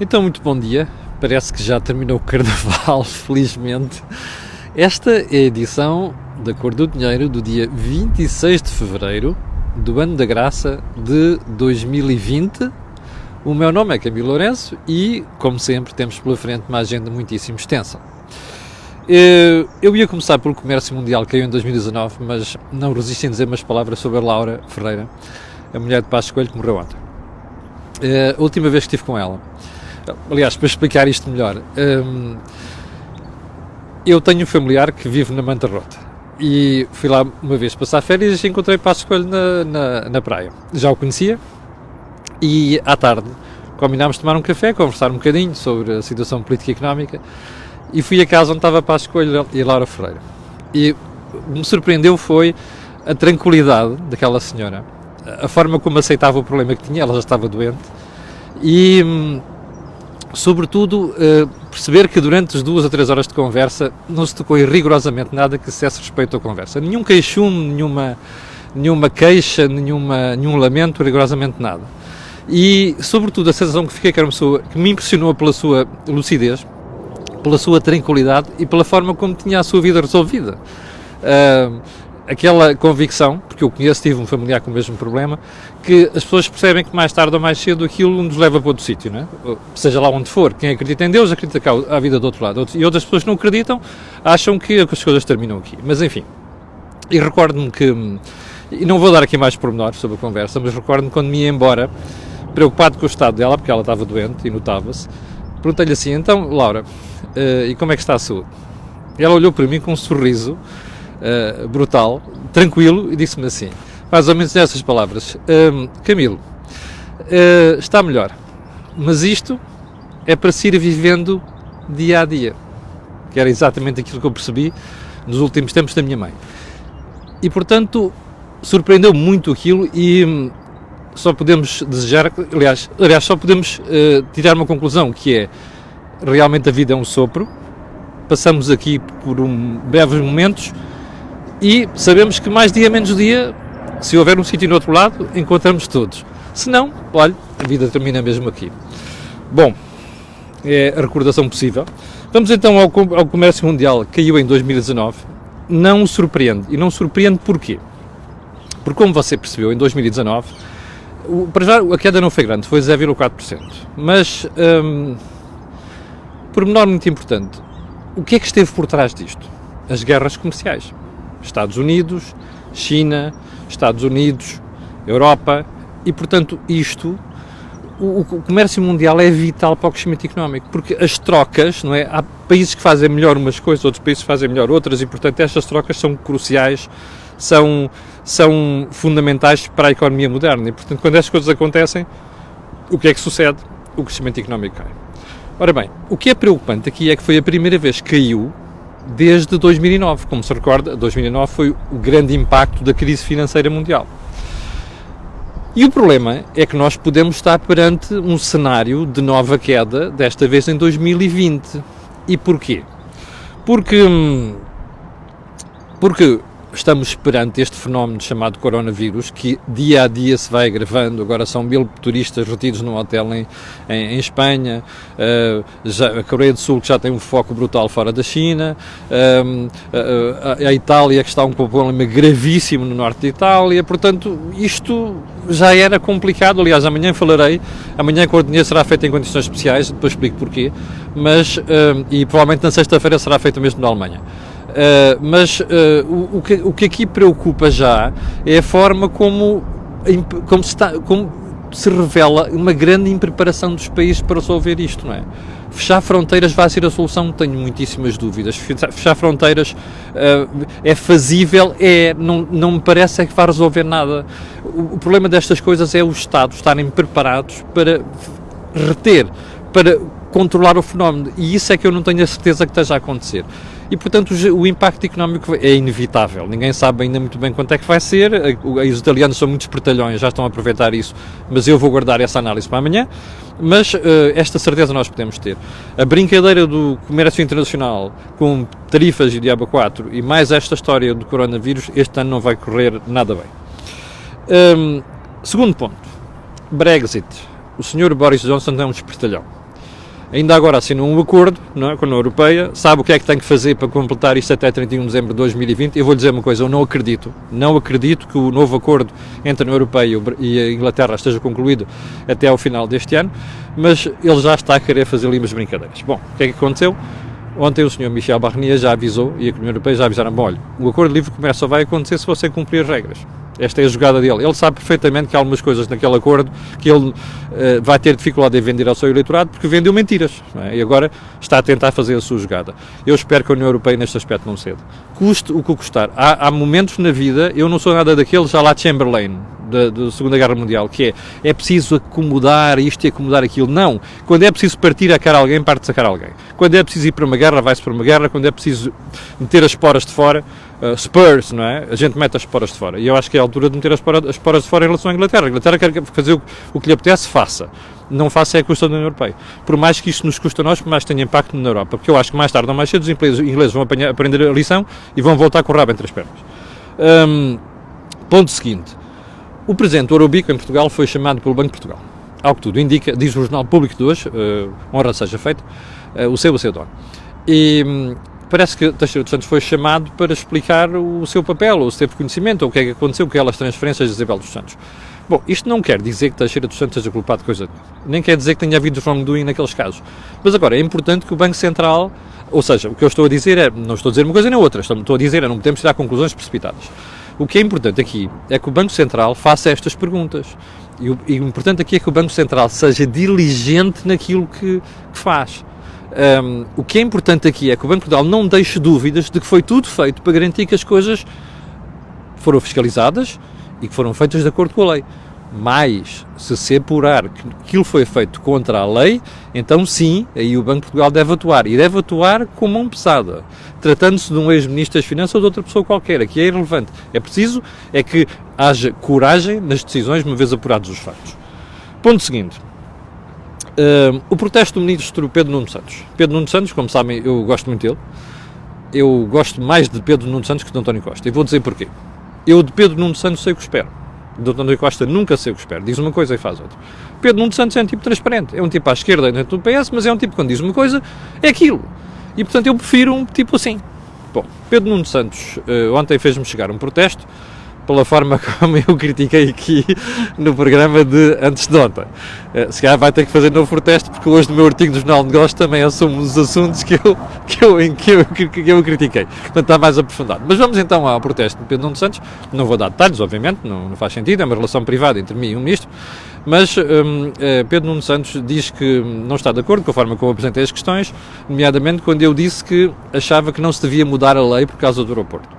Então, muito bom dia. Parece que já terminou o Carnaval, felizmente. Esta é a edição da Cor do Dinheiro do dia 26 de Fevereiro do ano da graça de 2020. O meu nome é Camilo Lourenço e, como sempre, temos pela frente uma agenda muitíssimo extensa. Eu ia começar pelo comércio mundial que caiu em 2019, mas não resisto em dizer umas palavras sobre a Laura Ferreira, a mulher de Passos Coelho que morreu ontem. A última vez que estive com ela, aliás, para explicar isto melhor, eu tenho um familiar que vive na Manta Rota e fui lá uma vez passar férias e encontrei Passos Coelho na praia. Já o conhecia e à tarde combinámos tomar um café, conversar um bocadinho sobre a situação política e económica e fui a casa onde estava Passos Coelho e a Laura Ferreira. E o que me surpreendeu foi a tranquilidade daquela senhora, a forma como aceitava o problema que tinha, ela já estava doente e sobretudo perceber que durante as 2 a 3 horas de conversa não se tocou em rigorosamente nada que dissesse respeito à conversa. Nenhum queixume, nenhuma queixa, nenhum lamento, rigorosamente nada. E sobretudo a sensação que fiquei que era uma pessoa que me impressionou pela sua lucidez, pela sua tranquilidade e pela forma como tinha a sua vida resolvida. Aquela convicção, porque eu conheço, tive um familiar com o mesmo problema, que as pessoas percebem que mais tarde ou mais cedo aquilo nos leva para outro sítio, não é? Seja lá onde for. Quem acredita em Deus acredita que há a vida do outro lado. E outras pessoas que não acreditam acham que as coisas terminam aqui. Mas enfim, e recordo-me que, e não vou dar aqui mais pormenores sobre a conversa, mas recordo-me quando me ia embora, preocupado com o estado dela, porque ela estava doente e notava-se, perguntei-lhe assim, então, Laura, e como é que está a saúde? E ela olhou para mim com um sorriso brutal, tranquilo, e disse-me assim, mais ou menos nessas palavras, Camilo, está melhor, mas isto é para se ir vivendo dia a dia, que era exatamente aquilo que eu percebi nos últimos tempos da minha mãe. E, portanto, surpreendeu muito aquilo e só podemos desejar, aliás só podemos tirar uma conclusão, que é, realmente a vida é um sopro, passamos aqui por breves momentos, e sabemos que mais dia menos dia, se houver um sítio no outro lado, encontramos todos. Se não, olha, a vida termina mesmo aqui. Bom, é a recordação possível. Vamos então ao comércio mundial, que caiu em 2019. Não o surpreende. E não surpreende porquê? Porque, como você percebeu, em 2019, para já a queda não foi grande, foi 0,4%. Mas, pormenor muito importante, o que é que esteve por trás disto? As guerras comerciais. Estados Unidos, China, Estados Unidos, Europa e, portanto, o comércio mundial é vital para o crescimento económico, porque as trocas, não é? Há países que fazem melhor umas coisas, outros países que fazem melhor outras e, portanto, estas trocas são cruciais, são fundamentais para a economia moderna e, portanto, quando estas coisas acontecem, o que é que sucede? O crescimento económico cai. Ora bem, o que é preocupante aqui é que foi a primeira vez que caiu desde 2009. Como se recorda, 2009 foi o grande impacto da crise financeira mundial. E o problema é que nós podemos estar perante um cenário de nova queda, desta vez em 2020. E porquê? Porque estamos perante este fenómeno chamado coronavírus, que dia a dia se vai agravando. Agora são 1000 turistas retidos num hotel em Espanha, a Coreia do Sul que já tem um foco brutal fora da China, a Itália que está com um problema gravíssimo no norte de Itália. Portanto, isto já era complicado. Aliás, amanhã a Cor do Dinheiro será feita em condições especiais, depois explico porquê, mas, e provavelmente na sexta-feira será feita mesmo na Alemanha. O que aqui preocupa já é a forma como se revela uma grande impreparação dos países para resolver isto, não é? Fechar fronteiras vai ser a solução? Tenho muitíssimas dúvidas. Fechar fronteiras é fazível, não me parece é que vai resolver nada. O problema destas coisas é os Estados estarem preparados para reter, para controlar o fenómeno, e isso é que eu não tenho a certeza que esteja a acontecer. E, portanto, o impacto económico é inevitável. Ninguém sabe ainda muito bem quanto é que vai ser. Os italianos são muitos espertalhões, já estão a aproveitar isso, mas eu vou guardar essa análise para amanhã. Mas esta certeza nós podemos ter. A brincadeira do comércio internacional com tarifas e diabo 4 e mais esta história do coronavírus, este ano não vai correr nada bem. Segundo ponto, Brexit. O senhor Boris Johnson é um espertalhão. Ainda agora assinou um acordo, não é, com a União Europeia, sabe o que é que tem que fazer para completar isto até 31 de dezembro de 2020. Eu vou dizer uma coisa, eu não acredito que o novo acordo entre a União Europeia e a Inglaterra esteja concluído até ao final deste ano, mas ele já está a querer fazer ali umas brincadeiras. Bom, o que é que aconteceu? Ontem o Sr. Michel Barnier já avisou, e a União Europeia já avisaram, olha, o acordo de livre comércio só vai acontecer se você cumprir as regras. Esta é a jogada dele. Ele sabe perfeitamente que há algumas coisas naquele acordo que ele vai ter dificuldade em vender ao seu eleitorado porque vendeu mentiras, não é? E agora está a tentar fazer a sua jogada. Eu espero que a União Europeia neste aspecto não ceda. Custe o que custar. Há momentos na vida, eu não sou nada daqueles já lá Chamberlain, da Segunda Guerra Mundial, que é preciso acomodar isto e acomodar aquilo. Não. Quando é preciso partir a cara a alguém, parte-se a cara a alguém. Quando é preciso ir para uma guerra, vai-se para uma guerra. Quando é preciso meter as esporas de fora, Spurs, não é? A gente mete as esporas de fora. E eu acho que é a altura de meter as esporas de fora em relação à Inglaterra. A Inglaterra quer fazer o que lhe apetece, faça. Não faça é a custa da União Europeia. Por mais que isto nos custe a nós, por mais que tenha impacto na Europa. Porque eu acho que mais tarde ou mais cedo os ingleses vão aprender a lição e vão voltar com o rabo entre as pernas. Ponto seguinte. O presidente do Eurobico em Portugal foi chamado pelo Banco de Portugal. Ao que tudo indica, diz o Jornal Público de hoje, honra seja feita, o seu dono. E parece que Teixeira dos Santos foi chamado para explicar o seu papel, ou se teve conhecimento, ou o que é que aconteceu com aquelas transferências de Isabel dos Santos. Bom, isto não quer dizer que Teixeira dos Santos seja culpado de coisa nenhuma. Nem quer dizer que tenha havido wrongdoing naqueles casos. Mas agora, é importante que o Banco Central, ou seja, o que eu estou a dizer é, não estou a dizer uma coisa nem outra, estou a dizer não podemos tirar conclusões precipitadas. O que é importante aqui é que o Banco Central faça estas perguntas. E o importante aqui é que o Banco Central seja diligente naquilo que faz. O que é importante aqui é que o Banco de Portugal não deixe dúvidas de que foi tudo feito para garantir que as coisas foram fiscalizadas e que foram feitas de acordo com a lei. Mas, se apurar que aquilo foi feito contra a lei, então sim, aí o Banco de Portugal deve atuar. E deve atuar com mão pesada. Tratando-se de um ex-ministro das Finanças ou de outra pessoa qualquer. Aqui é irrelevante. É preciso que haja coragem nas decisões, uma vez apurados os fatos. Ponto seguinte. O protesto do ministro Pedro Nuno Santos. Pedro Nuno Santos, como sabem, eu gosto muito dele. Eu gosto mais de Pedro Nuno Santos que de António Costa. E vou dizer porquê. Eu de Pedro Nuno Santos sei o que espero. De António Costa nunca sei o que espero. Diz uma coisa e faz outra. Pedro Nuno Santos é um tipo transparente. É um tipo à esquerda dentro do PS, mas é um tipo que quando diz uma coisa, é aquilo. E portanto eu prefiro um tipo assim. Bom, Pedro Nuno Santos ontem fez-me chegar um protesto pela forma como eu critiquei aqui no programa de antes de ontem. Se calhar vai ter que fazer novo protesto, porque hoje no meu artigo do Jornal de Negócios também assumo os assuntos que eu critiquei. Portanto, está mais aprofundado. Mas vamos então ao protesto de Pedro Nuno Santos. Não vou dar detalhes, obviamente, não faz sentido, é uma relação privada entre mim e o ministro. Mas Pedro Nuno Santos diz que não está de acordo com a forma como eu apresentei as questões, nomeadamente quando eu disse que achava que não se devia mudar a lei por causa do aeroporto.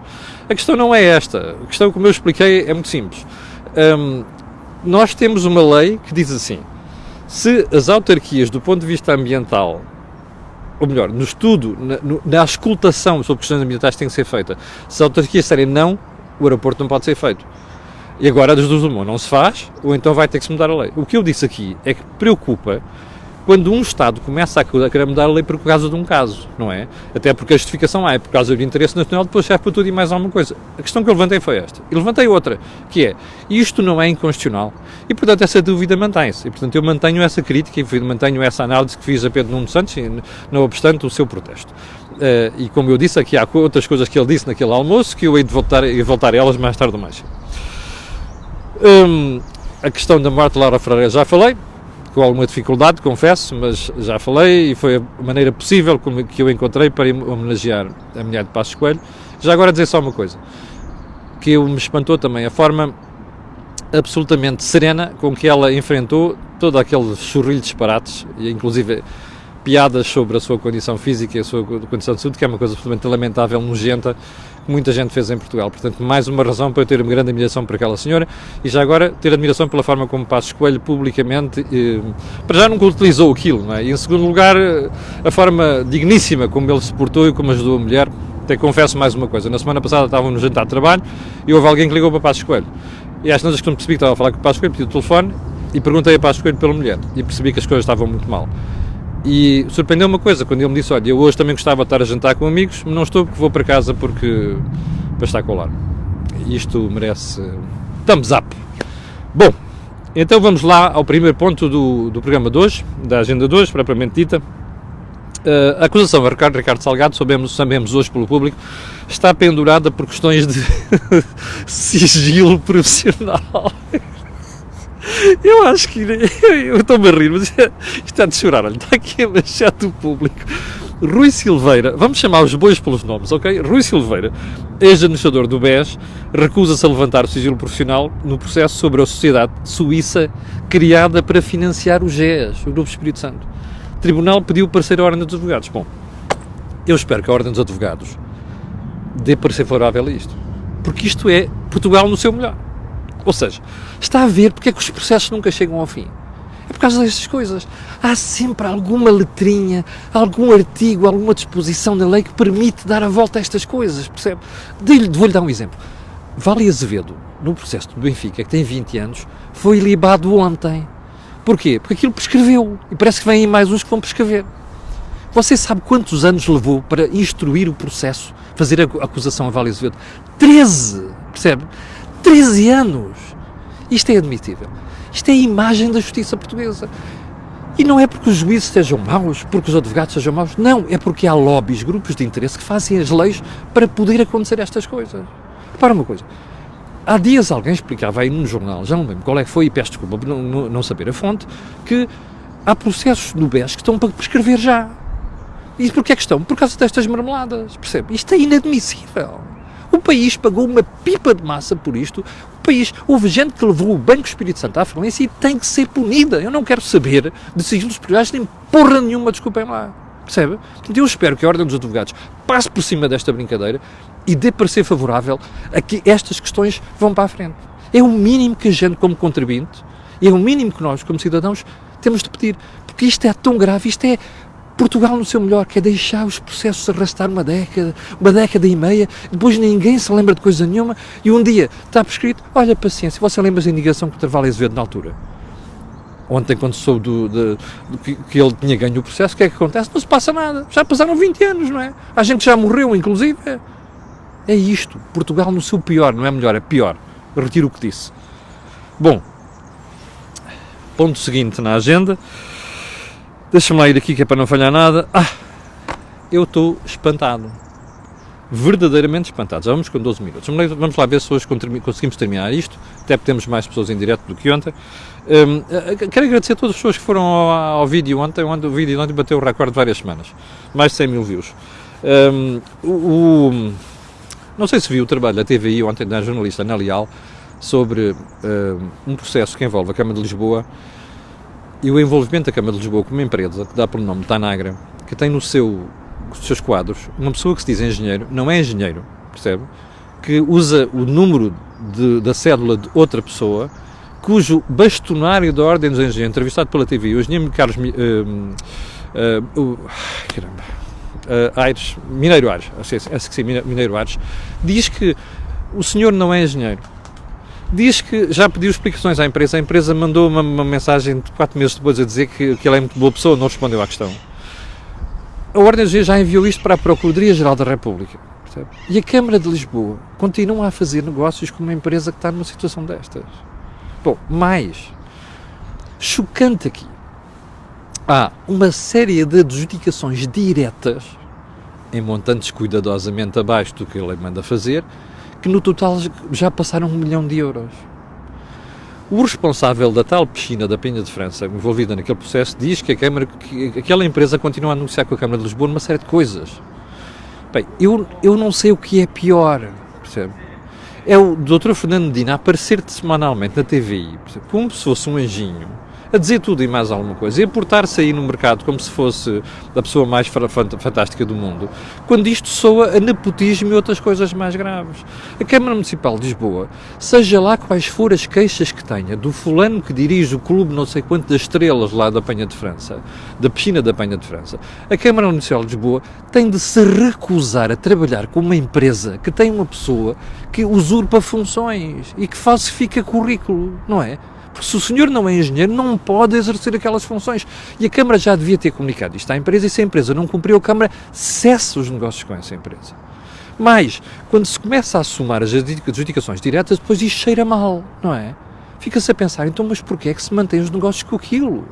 A questão não é esta. A questão, como eu expliquei, é muito simples. Nós temos uma lei que diz assim: se as autarquias, do ponto de vista ambiental, ou melhor, no estudo, na escutação sobre questões ambientais que tem que ser feita, se as autarquias disserem não, o aeroporto não pode ser feito. E agora, das duas uma, não se faz, ou então vai ter que se mudar a lei. O que eu disse aqui é que preocupa quando um Estado começa a querer mudar a lei por causa de um caso, não é? Até porque a justificação é por causa do interesse nacional, depois serve para tudo e mais alguma coisa. A questão que eu levantei foi esta. E levantei outra, que é, isto não é inconstitucional. E, portanto, essa dúvida mantém-se. E, portanto, eu mantenho essa crítica e mantenho essa análise que fiz a Pedro Nuno Santos, não obstante o seu protesto. E, como eu disse, aqui há outras coisas que ele disse naquele almoço, que eu hei de voltar a elas mais tarde ou mais cedo. A questão da morte de Laura Ferreira já falei, com alguma dificuldade, confesso, mas já falei e foi a maneira possível que eu encontrei para homenagear a mulher de Passos Coelho. Já agora dizer só uma coisa, que me espantou também a forma absolutamente serena com que ela enfrentou todo aquele churrilho de disparates, e inclusive piadas sobre a sua condição física e a sua condição de saúde, que é uma coisa absolutamente lamentável, nojenta, que muita gente fez em Portugal. Portanto, mais uma razão para eu ter uma grande admiração por aquela senhora e já agora ter admiração pela forma como Passos Coelho publicamente, para já nunca utilizou aquilo, não é? E em segundo lugar, a forma digníssima como ele se portou e como ajudou a mulher. Até confesso mais uma coisa, na semana passada estava no jantar de trabalho e houve alguém que ligou para Passos Coelho. E às tantas que não percebi que estava a falar com o Passos Coelho, pedi o telefone e perguntei a Passos Coelho pela mulher e percebi que as coisas estavam muito mal. E surpreendeu uma coisa, quando ele me disse, olha, eu hoje também gostava de estar a jantar com amigos, mas não estou porque vou para casa para estar com o lar. Isto merece thumbs up. Bom, então vamos lá ao primeiro ponto do programa de hoje, da agenda de hoje, propriamente dita. A acusação a Ricardo Salgado, sabemos hoje pelo público, está pendurada por questões de sigilo profissional. Eu acho que... Eu estou-me a rir, mas isto está de chorar. Olha, está aqui a baixar do público. Rui Silveira, vamos chamar os bois pelos nomes, ok? Rui Silveira, ex-administrador do BES, recusa-se a levantar o sigilo profissional no processo sobre a sociedade suíça criada para financiar o GES, o Grupo Espírito Santo. O Tribunal pediu parecer à Ordem dos Advogados. Bom, eu espero que a Ordem dos Advogados dê parecer favorável a isto, porque isto é Portugal no seu melhor. Ou seja, está a ver porque é que os processos nunca chegam ao fim. É por causa destas coisas. Há sempre alguma letrinha, algum artigo, alguma disposição da lei que permite dar a volta a estas coisas, percebe? Vou-lhe dar um exemplo. Vale Azevedo, no processo do Benfica, que tem 20 anos, foi libado ontem. Porquê? Porque aquilo prescreveu. E parece que vêm aí mais uns que vão prescrever. Você sabe quantos anos levou para instruir o processo, fazer a acusação a Vale Azevedo? 13! Percebe? 13 anos! Isto é admitível. Isto é a imagem da justiça portuguesa. E não é porque os juízes sejam maus, porque os advogados sejam maus. Não, é porque há lobbies, grupos de interesse que fazem as leis para poder acontecer estas coisas. Repara uma coisa. Há dias alguém explicava aí num jornal, já não lembro qual é que foi, e peço desculpa por não saber a fonte, que há processos no BES que estão para prescrever já. E porquê é que estão? Por causa destas marmeladas, percebe? Isto é inadmissível. O país pagou uma pipa de massa por isto. Houve gente que levou o Banco Espírito Santo à falência e tem que ser punida. Eu não quero saber de sigilos portugueses nem porra nenhuma, desculpem lá. Percebe? Portanto, eu espero que a Ordem dos Advogados passe por cima desta brincadeira e dê parecer favorável a que estas questões vão para a frente. É o mínimo que a gente, como contribuinte, e é o mínimo que nós, como cidadãos, temos de pedir. Porque isto é tão grave, isto é Portugal no seu melhor, que é deixar os processos arrastar uma década e meia, depois ninguém se lembra de coisa nenhuma, e um dia está prescrito, olha, paciência, você lembra da indicação que o Vale Azevedo na altura? Ontem, quando soube que ele tinha ganho o processo, o que é que acontece? Não se passa nada, já passaram 20 anos, não é? Há gente que já morreu, inclusive. É isto, Portugal no seu pior, não é melhor, é pior. Eu retiro o que disse. Bom, ponto seguinte na agenda. Deixa-me lá ir aqui que é para não falhar nada. Eu estou espantado. Verdadeiramente espantado. Já vamos com 12 minutos. Vamos lá ver se hoje conseguimos terminar isto. Até porque temos mais pessoas em direto do que ontem. Quero agradecer a todas as pessoas que foram ao vídeo ontem. O vídeo ontem bateu o recorde de várias semanas. Mais de 100 mil views. Não sei se viu o trabalho da TVI ontem da jornalista Ana Leal sobre um processo que envolve a Câmara de Lisboa e o envolvimento da Câmara de Lisboa com uma empresa que dá pelo nome de Tanagra, que tem nos seus quadros uma pessoa que se diz engenheiro, não é engenheiro, percebe? Que usa o número da cédula de outra pessoa, cujo bastonário da Ordem dos Engenheiros, entrevistado pela TV, o engenheiro Carlos Aires, Mineiro Aires, acho que sim, Mineiro Aires, diz que o senhor não é engenheiro. Diz que já pediu explicações à empresa, a empresa mandou uma mensagem de 4 meses depois a dizer que ele é muito boa pessoa, não respondeu à questão. A Ordem dos Engenheiros já enviou isto para a Procuradoria-Geral da República, percebe? E a Câmara de Lisboa continua a fazer negócios com uma empresa que está numa situação destas. Bom, mais chocante aqui, há uma série de adjudicações diretas, em montantes cuidadosamente abaixo do que ele manda fazer, que no total já passaram 1 milhão de euros. O responsável da tal piscina da Penha de França, envolvida naquele processo, diz que aquela empresa continua a negociar com a Câmara de Lisboa numa série de coisas. Bem, eu não sei o que é pior, percebe? É o Dr. Fernando Medina a aparecer semanalmente na TVI, percebe? Como se fosse um anjinho, a dizer tudo e mais alguma coisa, e a portar-se aí no mercado como se fosse a pessoa mais fantástica do mundo, quando isto soa a nepotismo e outras coisas mais graves. A Câmara Municipal de Lisboa, seja lá quais forem as queixas que tenha do fulano que dirige o clube não sei quanto das estrelas lá da Penha de França, da piscina da Penha de França, a Câmara Municipal de Lisboa tem de se recusar a trabalhar com uma empresa que tem uma pessoa que usurpa funções e que falsifica currículo, não é? Porque se o senhor não é engenheiro, não pode exercer aquelas funções. E a Câmara já devia ter comunicado isto à empresa, e se a empresa não cumpriu, a Câmara cessa os negócios com essa empresa. Mas, quando se começa a somar as adjudicações diretas, depois isto cheira mal, não é? Fica-se a pensar, então, mas porquê é que se mantém os negócios com aquilo?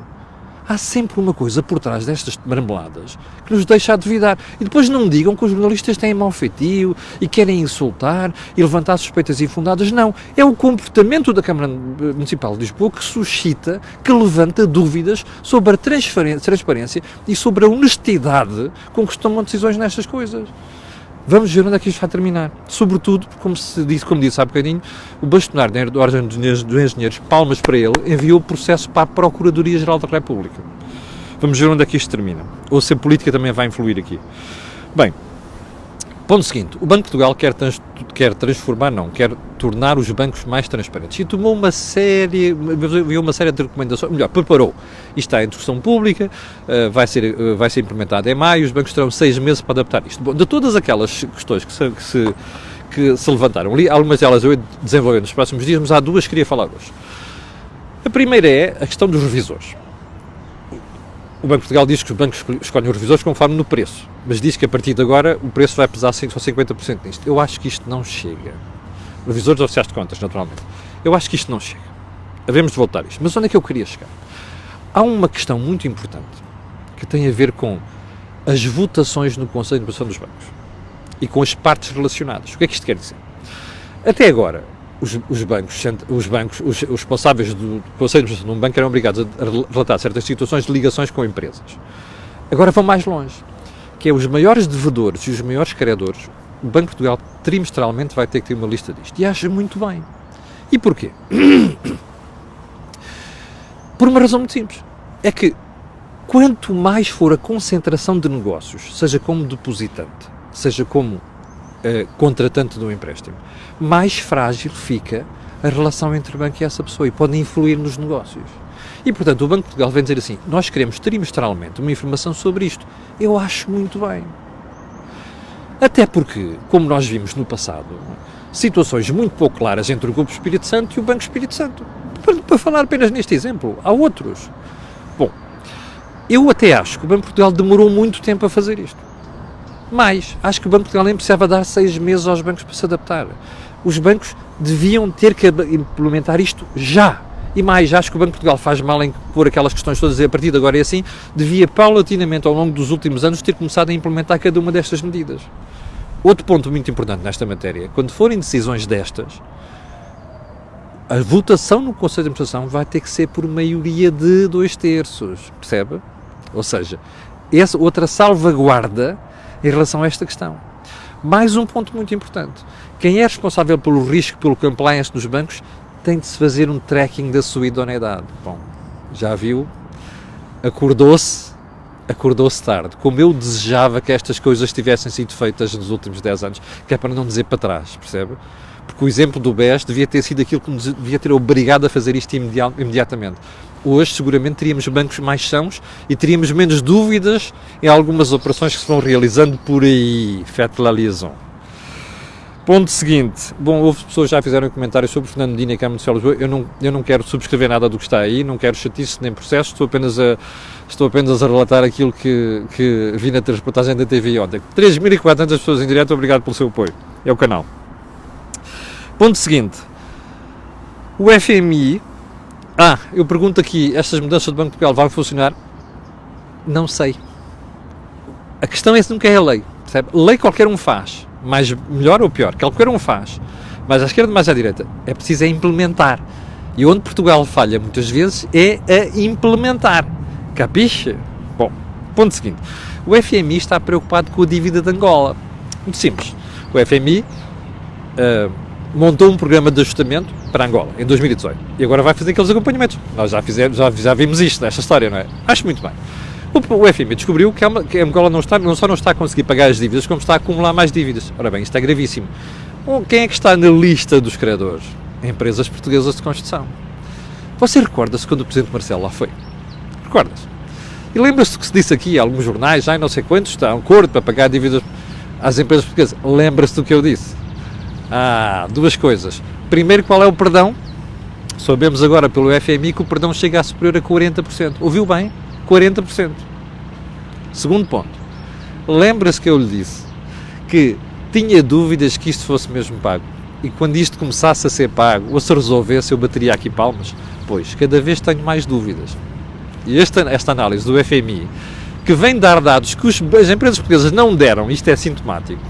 Há sempre uma coisa por trás destas marmeladas que nos deixa a duvidar. E depois não me digam que os jornalistas têm mau feitio e querem insultar e levantar suspeitas infundadas. Não. É o comportamento da Câmara Municipal de Lisboa que suscita, que levanta dúvidas sobre a transparência e sobre a honestidade com que se tomam decisões nestas coisas. Vamos ver onde é que isto vai terminar. Sobretudo, como disse há bocadinho, o bastonário da Ordem dos Engenheiros, palmas para ele, enviou o processo para a Procuradoria-Geral da República. Vamos ver onde é que isto termina. Ou se a política também vai influir aqui. Bem, ponto seguinte. O Banco de Portugal quer tornar os bancos mais transparentes. E tomou uma série de recomendações, melhor, preparou. Isto está em discussão pública, vai ser implementado em maio, os bancos terão 6 meses para adaptar isto. Bom, de todas aquelas questões que se levantaram ali, algumas delas eu desenvolver nos próximos dias, mas há duas que queria falar hoje. A primeira é a questão dos revisores. O Banco de Portugal diz que os bancos escolhem os revisores conforme no preço, mas diz que a partir de agora o preço vai pesar só 50% nisto. Eu acho que isto não chega. Revisores oficiais de contas, naturalmente. Eu acho que isto não chega. Havemos de voltar a isto. Mas onde é que eu queria chegar? Há uma questão muito importante que tem a ver com as votações no Conselho de Administração dos bancos e com as partes relacionadas. O que é que isto quer dizer? Até agora, os responsáveis do Conselho de Administração de um banco eram obrigados a relatar certas situações de ligações com empresas. Agora vão mais longe, que é os maiores devedores e os maiores credores. O Banco de Portugal trimestralmente vai ter que ter uma lista disto. E acha muito bem. E porquê? Por uma razão muito simples. É que quanto mais for a concentração de negócios, seja como depositante, seja como contratante de um empréstimo, mais frágil fica a relação entre o banco e essa pessoa e pode influir nos negócios. E, portanto, o Banco de Portugal vem dizer assim, nós queremos trimestralmente uma informação sobre isto. Eu acho muito bem. Até porque, como nós vimos no passado, situações muito pouco claras entre o Grupo Espírito Santo e o Banco Espírito Santo. Para falar apenas neste exemplo, há outros. Bom, eu até acho que o Banco de Portugal demorou muito tempo a fazer isto. Mas acho que o Banco de Portugal nem precisava dar 6 meses aos bancos para se adaptar. Os bancos deviam ter que implementar isto já. E mais, acho que o Banco de Portugal faz mal em pôr aquelas questões todas a partir de agora é assim, devia paulatinamente ao longo dos últimos anos ter começado a implementar cada uma destas medidas. Outro ponto muito importante nesta matéria, quando forem decisões destas, a votação no Conselho de Administração vai ter que ser por maioria de 2/3, percebe? Ou seja, essa outra salvaguarda em relação a esta questão. Mais um ponto muito importante. Quem é responsável pelo risco, pelo compliance dos bancos, tem de se fazer um tracking da sua idoneidade. Bom, já viu? Acordou-se tarde. Como eu desejava que estas coisas tivessem sido feitas nos últimos 10 anos, que é para não dizer para trás, percebe? Porque o exemplo do BES devia ter sido aquilo que nos devia ter obrigado a fazer isto imediatamente. Hoje, seguramente, teríamos bancos mais sãos e teríamos menos dúvidas em algumas operações que se vão realizando por aí. Faites la liaison. Ponto seguinte. Bom, houve pessoas que já fizeram comentários sobre Fernando Medina e Câmara Municipal de Lisboa. Eu não quero subscrever nada do que está aí, não quero chatice nem processo, estou apenas a relatar aquilo que vi na reportagem da TV ontem. 3.400 pessoas em direto, obrigado pelo seu apoio. É o canal. Ponto seguinte. O FMI... eu pergunto aqui, estas mudanças do Banco de Portugal vão funcionar? Não sei. A questão é se nunca é a lei, percebe? Lei qualquer um faz, mais melhor ou pior, qualquer um faz, mais à esquerda, mais à direita, é preciso implementar. E onde Portugal falha muitas vezes é a implementar. Capiche? Bom, ponto seguinte. O FMI está preocupado com a dívida de Angola. Muito simples. O FMI montou um programa de ajustamento para Angola, em 2018. E agora vai fazer aqueles acompanhamentos. Nós já vimos isto nesta história, não é? Acho muito bem. O FMI descobriu que Angola não só não está a conseguir pagar as dívidas, como está a acumular mais dívidas. Ora bem, isto é gravíssimo. Quem é que está na lista dos credores? Empresas portuguesas de construção. Você recorda-se quando o Presidente Marcelo lá foi? Recorda-se? E lembra-se do que se disse aqui, alguns jornais, já não sei quantos, está a um acordo para pagar dívidas às empresas portuguesas. Lembra-se do que eu disse? Duas coisas. Primeiro, qual é o perdão? Sabemos agora pelo FMI que o perdão chega a superior a 40%. Ouviu bem? 40%. Segundo ponto. Lembra-se que eu lhe disse que tinha dúvidas que isto fosse mesmo pago. E quando isto começasse a ser pago, ou se resolvesse, eu bateria aqui palmas? Pois, cada vez tenho mais dúvidas. e esta análise do FMI, que vem dar dados que as empresas portuguesas não deram, isto é sintomático,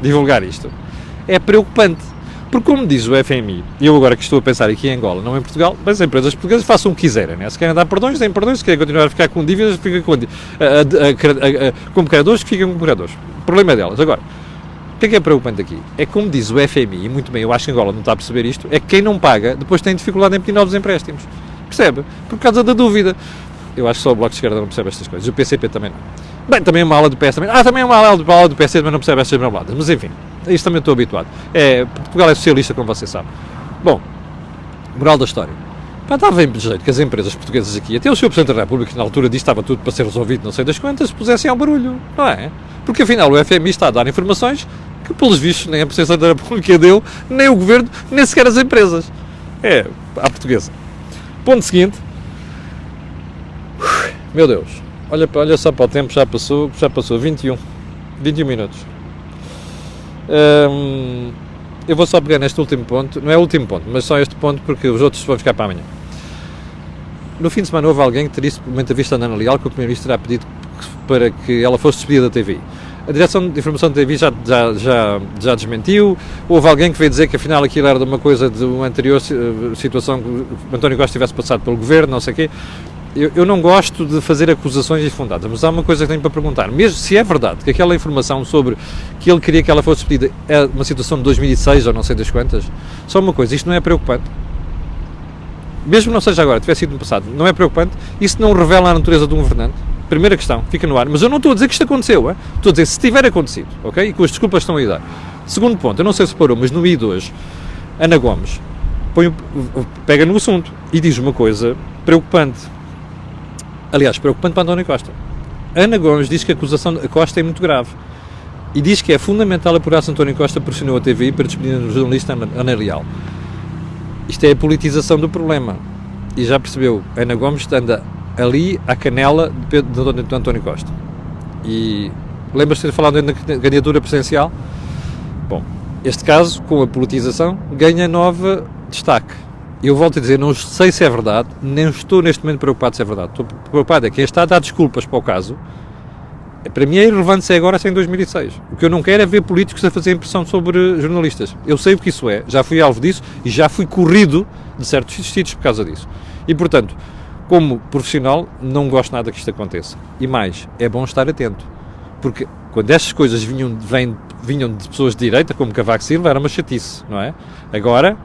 divulgar isto, é preocupante. Porque, como diz o FMI, e eu agora que estou a pensar aqui em Angola, não em Portugal, mas as empresas portuguesas façam o que quiserem, né? Se querem dar perdões, deem perdões, se querem continuar a ficar com dívidas, ficam como credores, que ficam como credores. O problema é delas. Agora, o que é preocupante aqui? É como diz o FMI, e muito bem, eu acho que Angola não está a perceber isto, é que quem não paga depois tem dificuldade em pedir novos empréstimos. Percebe? Por causa da dúvida. Eu acho que só o Bloco de Esquerda não percebe estas coisas. O PCP também não. Bem, também uma ala do PS também. Também uma ala do PS também não percebe estas marmeladas. Mas enfim, isto também estou habituado. Portugal é socialista, como você sabe. Bom, moral da história. Estava bem de jeito que as empresas portuguesas aqui, até o Sr. Presidente da República, que na altura disse que estava tudo para ser resolvido, não sei das quantas, pusessem ao barulho. Não é? Porque afinal o FMI está a dar informações que, pelos vistos, nem a Presidência da República deu, nem o Governo, nem sequer as empresas. É, à portuguesa. Ponto seguinte. Meu Deus, olha só para o tempo, já passou 21 minutos. Eu vou só pegar neste último ponto, não é o último ponto, mas só este ponto porque os outros vão ficar para amanhã. No fim de semana houve alguém que teria uma entrevista na Ana Leal que o Primeiro-Ministro terá pedido para que ela fosse despedida da TVI. A Direção de Informação da TVI já desmentiu. Houve alguém que veio dizer que afinal aquilo era de uma coisa de uma anterior situação que o António Costa tivesse passado pelo Governo, não sei o quê. Eu não gosto de fazer acusações infundadas, mas há uma coisa que tenho para perguntar. Mesmo se é verdade que aquela informação sobre que ele queria que ela fosse despedida é uma situação de 2006 ou não sei das quantas, só uma coisa, isto não é preocupante? Mesmo que não seja agora, tivesse sido no passado, não é preocupante? Isso não revela a natureza de um governante? Primeira questão, fica no ar. Mas eu não estou a dizer que isto aconteceu, estou a dizer se tiver acontecido, ok? E com as desculpas estão a dar. Segundo ponto, eu não sei se parou, mas no I de hoje, Ana Gomes pega no assunto e diz uma coisa preocupante. Aliás, preocupante para António Costa. Ana Gomes diz que a acusação de Costa é muito grave e diz que é fundamental apurar-se António Costa pressionou a TVI para despedir o jornalista Ana Leal. Isto é a politização do problema. E já percebeu, Ana Gomes anda ali à canela de António Costa. E lembra-se de ter falado na candidatura presidencial? Bom, este caso, com a politização, ganha novo destaque. Eu volto a dizer, não sei se é verdade, nem estou neste momento preocupado se é verdade. Estou preocupado é que quem está a dar desculpas para o caso, para mim é irrelevante se é agora ou se é em 2006. O que eu não quero é ver políticos a fazer impressão sobre jornalistas. Eu sei o que isso é, já fui alvo disso e já fui corrido de certos sítios por causa disso. E, portanto, como profissional, não gosto nada que isto aconteça. E mais, é bom estar atento. Porque quando estas coisas vinham de pessoas de direita, como Cavaco Silva, era uma chatice, não é? Agora,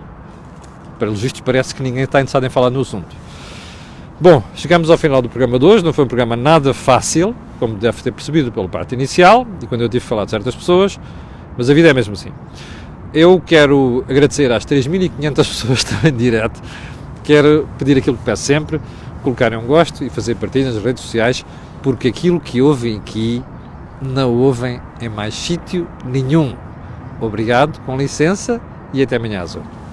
pelos vistos, parece que ninguém está interessado em falar no assunto. Bom, chegamos ao final do programa de hoje. Não foi um programa nada fácil, como deve ter percebido pela parte inicial, e quando eu tive que falar de certas pessoas, mas a vida é mesmo assim. Eu quero agradecer às 3.500 pessoas que estão em direto. Quero pedir aquilo que peço sempre, colocarem um gosto e fazer partilhas nas redes sociais, porque aquilo que ouvem aqui não ouvem em mais sítio nenhum. Obrigado, com licença, e até amanhã às 8.